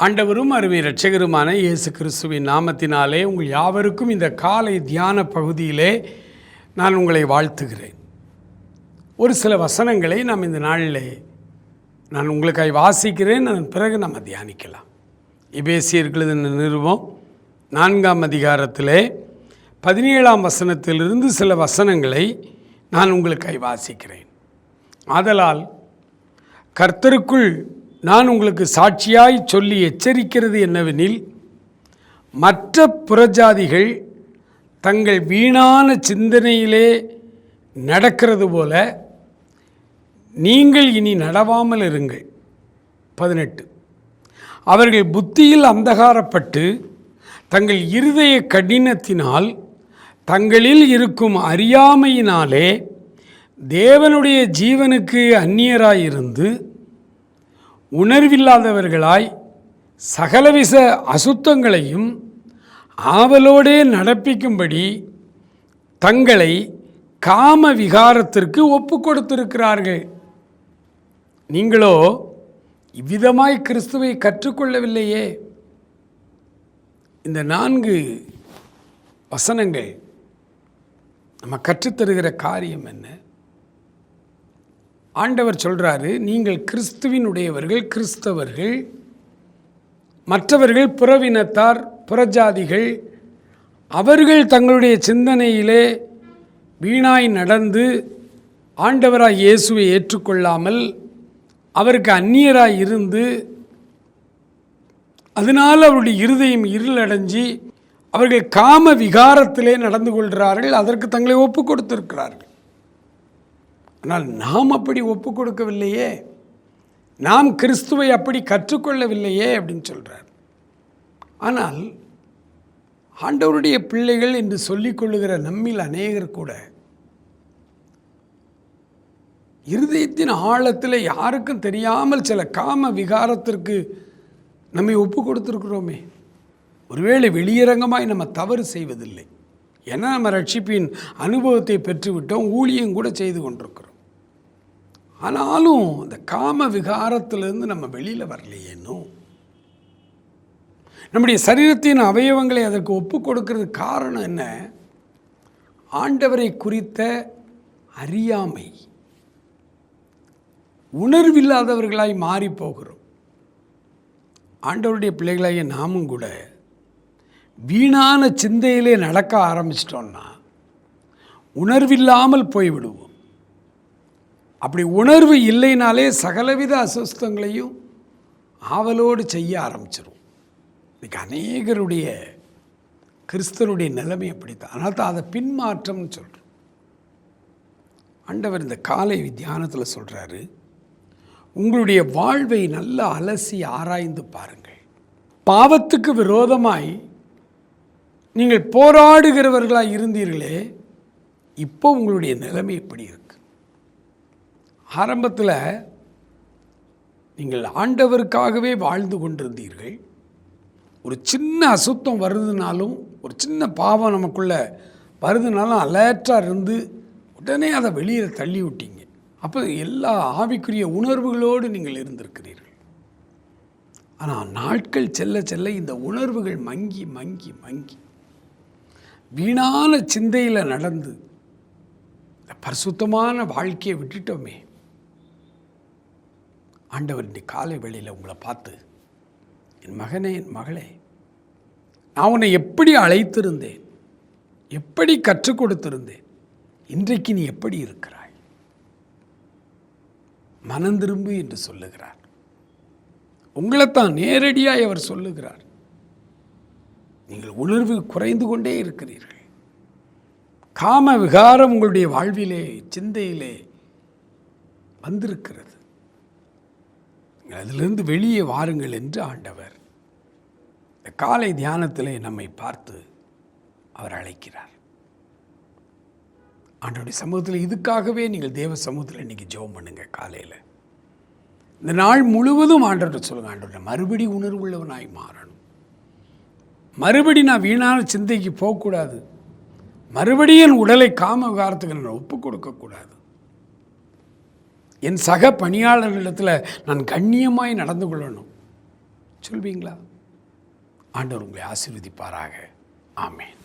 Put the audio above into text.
ஆண்டவரும் அருமை இரட்சகருமான இயேசு கிறிஸ்துவின் நாமத்தினாலே உங்கள் யாவருக்கும் இந்த காலை தியான பகுதியிலே நான் உங்களை வாழ்த்துகிறேன். ஒரு சில வசனங்களை நாம் இந்த நாளிலே நான் உங்களுக்காக வாசிக்கிறேன். அதன் பிறகு நம்ம தியானிக்கலாம். எபேசியர்களது நிருபம் 4ஆம் அதிகாரத்திலே 17ஆம் வசனத்திலிருந்து சில வசனங்களை நான் உங்களுக்காக வாசிக்கிறேன். ஆதலால் கர்த்தருக்குள் நான் உங்களுக்கு சாட்சியாய் சொல்லி எச்சரிக்கிறது என்னவெனில், மற்ற புறஜாதிகள் தங்கள் வீணான சிந்தனையிலே நடக்கிறது போல நீங்கள் இனி நடவாமல் இருங்கள். 18 அவர்கள் புத்தியில் அந்தகாரப்பட்டு தங்கள் இருதய கடினத்தினால் தங்களில் இருக்கும் அறியாமையினாலே தேவனுடைய ஜீவனுக்கு அந்நியராயிருந்து உணர்வில்லாதவர்களாய் சகலவித அசுத்தங்களையும் ஆவலோடே நடப்பிக்கும்படி தங்களை காம விகாரத்திற்கு ஒப்பு கொடுத்திருக்கிறார்கள். நீங்களோ இவ்விதமாய் கிறிஸ்துவை கற்றுக்கொள்ளவில்லையே. இந்த 4 வசனங்கள் நம்ம கற்றுத்தருகிற காரியம் என்ன? ஆண்டவர் சொல்கிறாரு, நீங்கள் கிறிஸ்துவினுடையவர்கள், கிறிஸ்தவர்கள், மற்றவர்கள் புறவினத்தார், புறஜாதிகள். அவர்கள் தங்களுடைய சிந்தனையிலே வீணாய் நடந்து ஆண்டவராய் இயேசுவை ஏற்றுக்கொள்ளாமல் அவருக்கு அந்நியராய் இருந்து அதனால் அவருடைய இருதயம் இருளடைஞ்சி அவர்கள் காம விகாரத்திலே நடந்து கொள்கிறார்கள். அதற்கு தங்களை ஒப்பு கொடுத்திருக்கிறார்கள். ஆனால் நாம் அப்படி ஒப்பு கொடுக்கவில்லையே, நாம் கிறிஸ்துவை அப்படி கற்றுக்கொள்ளவில்லையே அப்படின்னு சொல்கிறார். ஆனால் ஆண்டவருடைய பிள்ளைகள் என்று சொல்லிக்கொள்ளுகிற நம்மில் அநேகர் கூட இருதயத்தின் ஆழத்தில் யாருக்கும் தெரியாமல் சில காம விகாரத்திற்கு நம்மை ஒப்பு கொடுத்துருக்கிறோமே. ஒருவேளை வெளியரங்கமாய் நம்ம தவறு செய்வதில்லை, ஏன்னா நம்ம ரட்சிப்பின் அனுபவத்தை பெற்றுவிட்டோம், ஊழியம் கூட செய்து கொண்டிருக்கிறோம். ஆனாலும் அந்த காம விகாரத்திலிருந்து நம்ம வெளியில் வரலையேனோ. நம்முடைய சரீரத்தின் அவயவங்களை அதற்கு ஒப்பு கொடுக்கிறது காரணம் என்ன? ஆண்டவரை குறித்த அறியாமை. உணர்வில்லாதவர்களாய் மாறி போகிறோம். ஆண்டவருடைய பிள்ளைகளாகிய நாமும் கூட வீணான சிந்தையிலே நடக்க ஆரம்பிச்சிட்டோம்னா உணர்வில்லாமல் போய்விடுவோம். அப்படி உணர்வு இல்லைனாலே சகலவித அசுத்தங்களையும் ஆவலோடு செய்ய ஆரம்பிச்சிடும். இன்றைக்கி அநேகருடைய கிறிஸ்தவருடைய நிலைமை அப்படித்தான். அதனால தான் அதை பின்மாற்றம்னு சொல்கிறோம். ஆண்டவர் இந்த காலை தியானத்தில் சொல்கிறாரு, உங்களுடைய வாழ்வை நல்லா அலசி ஆராய்ந்து பாருங்கள். பாவத்துக்கு விரோதமாய் நீங்கள் போராடுகிறவர்களாக இருந்தீர்களே, இப்போ உங்களுடைய நிலைமை எப்படி இருக்கு? ஆரம்பத்தில் நீங்கள் ஆண்டவருக்காகவே வாழ்ந்து கொண்டிருந்தீர்கள். ஒரு சின்ன அசுத்தம் வருதுனாலும், ஒரு சின்ன பாவம் நமக்குள்ளே வருதுனாலும் அலர்ட்டாக இருந்து உடனே அதை வெளியில் தள்ளி விட்டீங்க. அப்போ எல்லா ஆவிக்குரிய உணர்வுகளோடு நீங்கள் இருந்திருக்கிறீர்கள். ஆனால் நாட்கள் செல்ல செல்ல இந்த உணர்வுகள் மங்கி மங்கி மங்கி வீணான சிந்தையில் நடந்து பரிசுத்தமான வாழ்க்கையை விட்டுட்டோமே. ஆண்டவர் இந்த காலை வேளையில் உங்களை பார்த்து, என் மகனே, என் மகளே, நான் உன்னை எப்படி அழைத்திருந்தேன், எப்படி கற்றுக் கொடுத்திருந்தேன், இன்றைக்கு நீ எப்படி இருக்கிறாய்? மனம் திரும்பு என்று சொல்லுகிறார். உங்களைத்தான் நேரடியாக அவர் சொல்லுகிறார். நீங்கள் உணர்வு குறைந்து கொண்டே இருக்கிறீர்கள். காம விகாரம் உங்களுடைய வாழ்விலே, சிந்தையிலே வந்திருக்கிறது. அதிலிருந்து வெளியே வாருங்கள் என்று ஆண்டவர் இந்த காலை தியானத்திலே நம்மை பார்த்து அவர் அழைக்கிறார். ஆண்டவருடைய சமூகத்தில் இதுக்காகவே நீங்கள் தேவ சமூகத்தில் இன்றைக்கி ஜெபம் பண்ணுங்க. காலையில் இந்த நாள் முழுவதும் ஆண்டவர்கிட்ட சொல்லுங்கள், ஆண்டவர்கிட்ட மறுபடி உணர்வுள்ளவனாய் மாறணும். மறுபடி நான் வீணான சிந்தைக்கு போகக்கூடாது. மறுபடியும் என் உடலை காம விகாரத்துக்கு நான் ஒப்பு கொடுக்கக்கூடாது. என் சக பணியாளர்களிடத்தில் நான் கண்ணியமாய் நடந்து கொள்ளணும். சொல்வீங்களா? ஆண்டவர் உங்களை ஆசீர்வதிப்பாராக. ஆமென்.